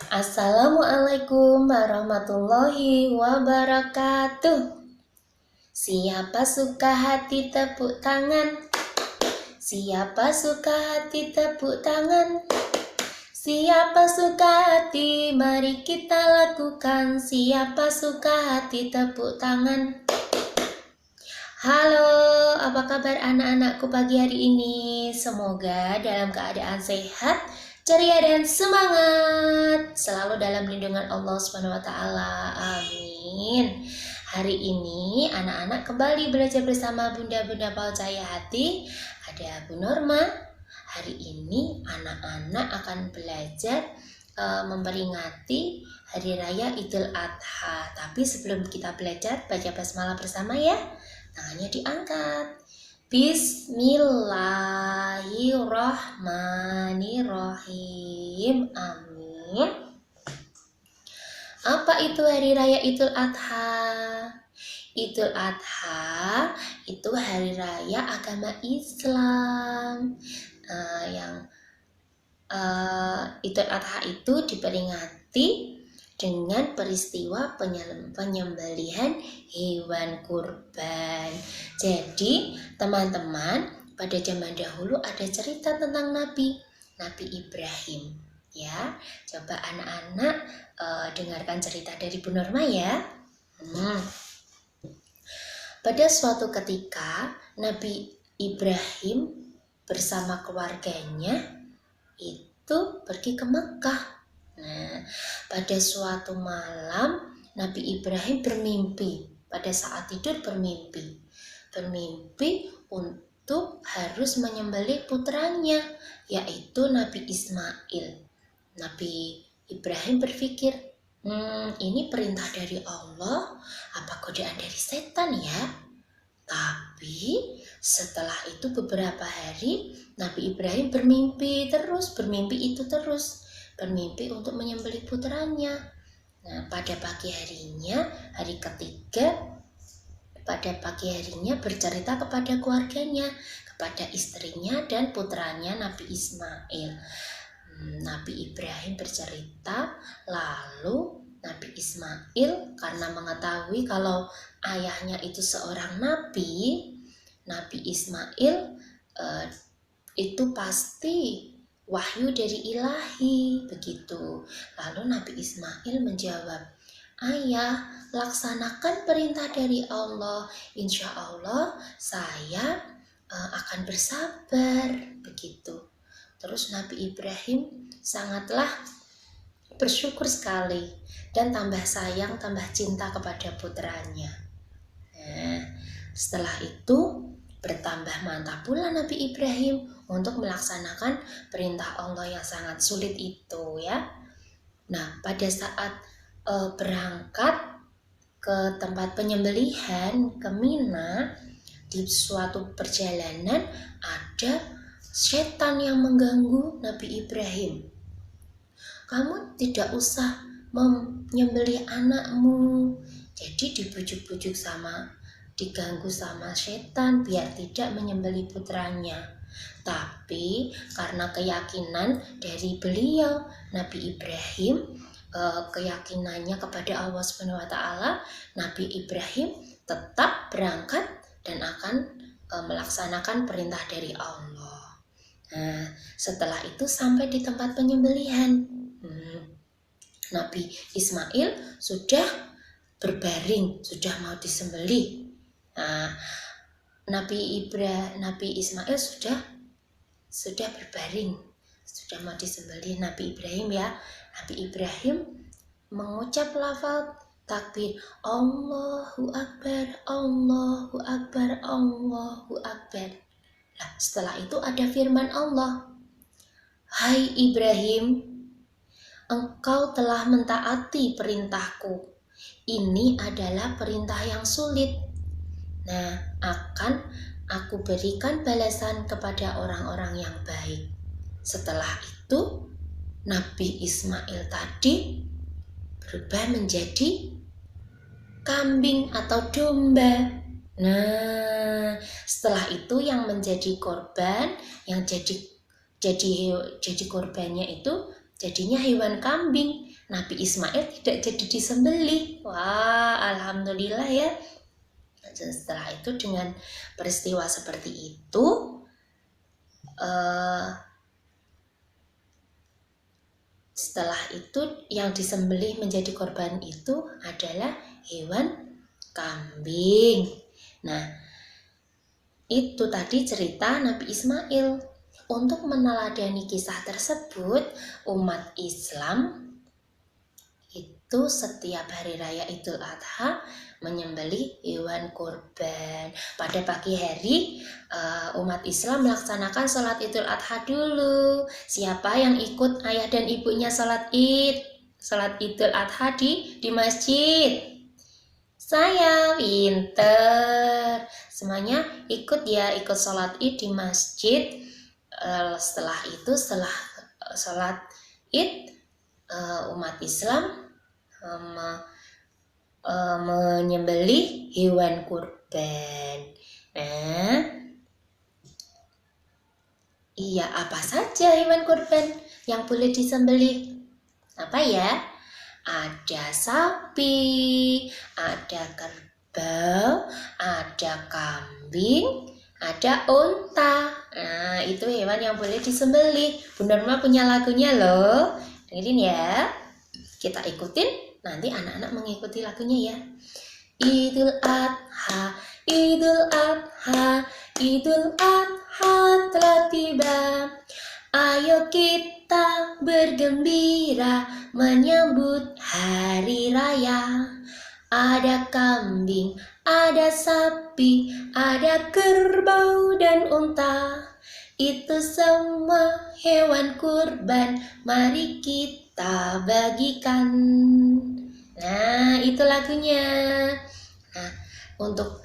Assalamualaikum warahmatullahi wabarakatuh. Siapa suka hati tepuk tangan? Siapa suka hati tepuk tangan? Siapa suka hati, mari kita lakukan. Siapa suka hati tepuk tangan? Halo, apa kabar anak-anakku pagi hari ini? Semoga dalam keadaan sehat, ceria dan semangat, selalu dalam lindungan Allah SWT. Amin. Hari ini anak-anak kembali belajar bersama Bunda-Bunda Paujaya Hati. Ada Bu Norma. Hari ini anak-anak akan belajar memperingati Hari Raya Idul Adha. Tapi sebelum kita belajar, baca basmalah bersama ya. Tangannya diangkat. Bismillahirrahmanirrahim. Amin. Apa itu Hari Raya Idul Adha? Idul Adha itu hari raya agama Islam. Idul Adha itu diperingati dengan peristiwa penyembelihan hewan kurban. Jadi teman-teman, pada zaman dahulu ada cerita tentang Nabi Ibrahim. Ya, coba anak-anak dengarkan cerita dari Bu Norma ya. Pada suatu ketika Nabi Ibrahim bersama keluarganya itu pergi ke Mekah. Nah, pada suatu malam Nabi Ibrahim bermimpi. Pada saat tidur bermimpi untuk harus menyembelih putranya, yaitu Nabi Ismail. Nabi Ibrahim berpikir, ini perintah dari Allah, apa godaan dari setan ya? Tapi setelah itu beberapa hari Nabi Ibrahim bermimpi untuk menyembelih putranya. Nah, pada pagi harinya bercerita kepada keluarganya, kepada istrinya dan putranya Nabi Ismail. Nabi Ibrahim bercerita, lalu Nabi Ismail karena mengetahui kalau ayahnya itu seorang nabi Ismail itu pasti wahyu dari ilahi, begitu. Lalu Nabi Ismail menjawab, ayah, laksanakan perintah dari Allah, insya Allah saya akan bersabar, begitu. Terus Nabi Ibrahim sangatlah bersyukur sekali dan tambah sayang, tambah cinta kepada putranya. Nah, setelah itu bertambah mantap pula Nabi Ibrahim untuk melaksanakan perintah Allah yang sangat sulit itu ya. Nah, pada saat berangkat ke tempat penyembelihan ke Mina, di suatu perjalanan ada setan yang mengganggu Nabi Ibrahim. Kamu tidak usah menyembelih anakmu. Jadi dibujuk-bujuk diganggu sama setan biar tidak menyembelih putranya. Tapi karena keyakinan dari beliau Nabi Ibrahim, keyakinannya kepada Allah SWT, Nabi Ibrahim tetap berangkat dan akan melaksanakan perintah dari Allah. Nah, setelah itu sampai di tempat penyembelihan. Nabi Ismail sudah berbaring, sudah mau disembelih. Nah, Nabi Ismail sudah berbaring, sudah mau disembelih Nabi Ibrahim ya. Nabi Ibrahim mengucap lafaz takbir, Allahu Akbar, Allahu Akbar, Allahu Akbar. Nah, setelah itu ada firman Allah, hai Ibrahim, engkau telah mentaati perintahku. Ini adalah perintah yang sulit. Nah, akan aku berikan balasan kepada orang-orang yang baik. Setelah itu, Nabi Ismail tadi berubah menjadi kambing atau domba. Nah, setelah itu yang menjadi korban, yang jadi korbannya itu jadinya hewan kambing. Nabi Ismail tidak jadi disembelih. Wah, alhamdulillah ya. Setelah itu dengan peristiwa seperti itu, setelah itu yang disembelih menjadi korban itu adalah hewan kambing. Nah, itu tadi cerita Nabi Ismail. Untuk meneladani kisah tersebut, umat Islam itu setiap hari raya Idul Adha menyembelih hewan kurban. Pada pagi hari umat Islam melaksanakan sholat Idul Adha dulu. Siapa yang ikut ayah dan ibunya sholat Idul Adha di masjid? Saya pinter. Semuanya ikut sholat Id di masjid. Setelah sholat Id, umat Islam menyembelih hewan kurban. Nah, iya, apa saja hewan kurban yang boleh disembelih? Apa ya? Ada sapi, ada kerbau, ada kambing, ada unta. Nah, itu hewan yang boleh disembelih. Bunda Norma punya lagunya loh. Dengerin ya. Kita ikutin, nanti anak-anak mengikuti lagunya ya. Idul Adha, Idul Adha, Idul Adha telah tiba. Ayo kita bergembira menyambut hari raya. Ada kambing, ada sapi, ada kerbau dan unta. Itu semua hewan kurban, mari kita bagikan. Nah, itu lagunya. Nah, untuk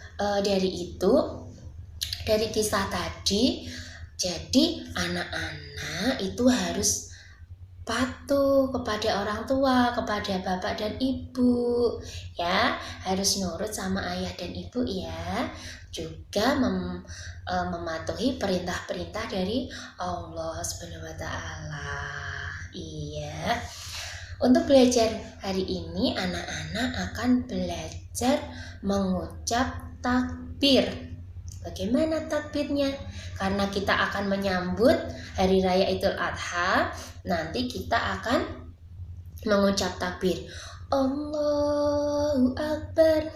dari kisah tadi, jadi anak-anak itu harus patuh kepada orang tua, kepada bapak dan ibu ya, harus nurut sama ayah dan ibu ya, juga mematuhi perintah-perintah dari Allah Subhanahu wa taala. Iya. Untuk belajar hari ini anak-anak akan belajar mengucap takbir. Bagaimana takbirnya? Karena kita akan menyambut hari raya Idul Adha, nanti kita akan mengucap takbir. Allahu Akbar,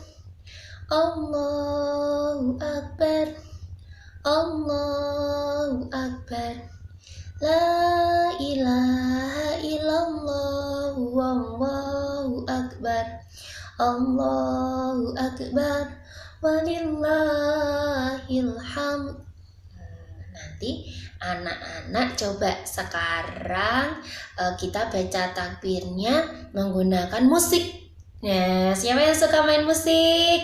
Allahu Akbar, Allahu Akbar, La ilaha illallah, Wallahu Akbar, Allahu Akbar, walillahil hamd. Nanti anak-anak coba sekarang kita baca takbirnya menggunakan musik. Nah, siapa yang suka main musik?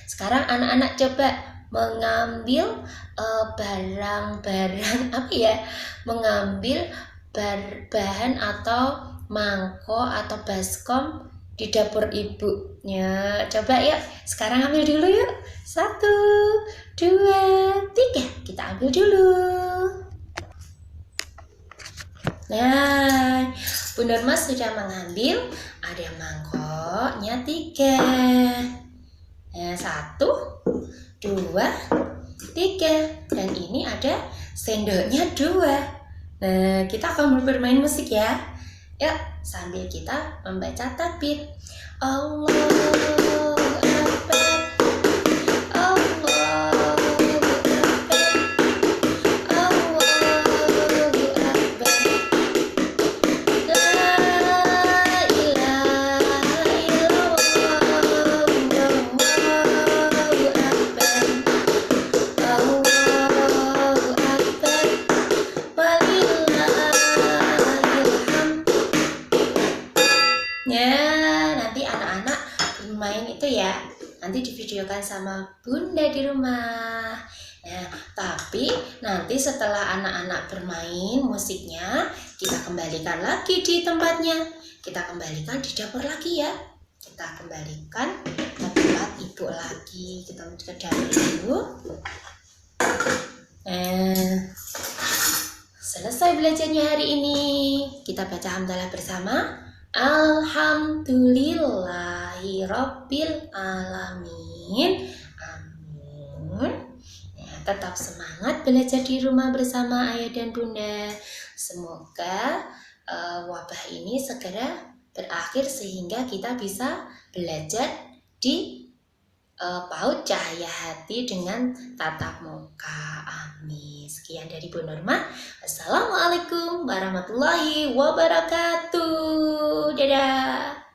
Sekarang anak-anak coba mengambil barang-barang mengambil bahan atau mangkok atau baskom di dapur ibunya. Coba yuk, sekarang ambil dulu yuk. 1, 2, 3. Kita ambil dulu. Nah, Bu Norma sudah mengambil. Ada mangkoknya 3. Nah, 1, 2, 3. Dan ini ada sendoknya 2. Nah, kita akan bermain musik ya. Yuk, sambil kita membaca takbir. Allahu Akbar, Allahu Akbar, Allahu Akbar, La ilaha illallah, Allahu Akbar, Allahu Akbar, walillahil hamd. Ya, nanti anak-anak bermain itu ya, nanti divideokan sama bunda di rumah. Nah, tapi nanti setelah anak-anak bermain musiknya, kita kembalikan lagi di tempatnya. Kita kembalikan di dapur lagi ya. Kita kembalikan ke tempat ibu lagi. Kita ke dapur dulu. Selesai belajarnya hari ini. Kita baca hamdalah bersama. Alhamdulillahi Rabbil Alamin. Amin. Ya, tetap semangat belajar di rumah bersama ayah dan bunda. Semoga wabah ini segera berakhir sehingga kita bisa belajar di PAUD Cahaya Hati dengan tatap muka. Amin. Sekian dari Bu Nurma. Assalamualaikum warahmatullahi wabarakatuh. Dadah.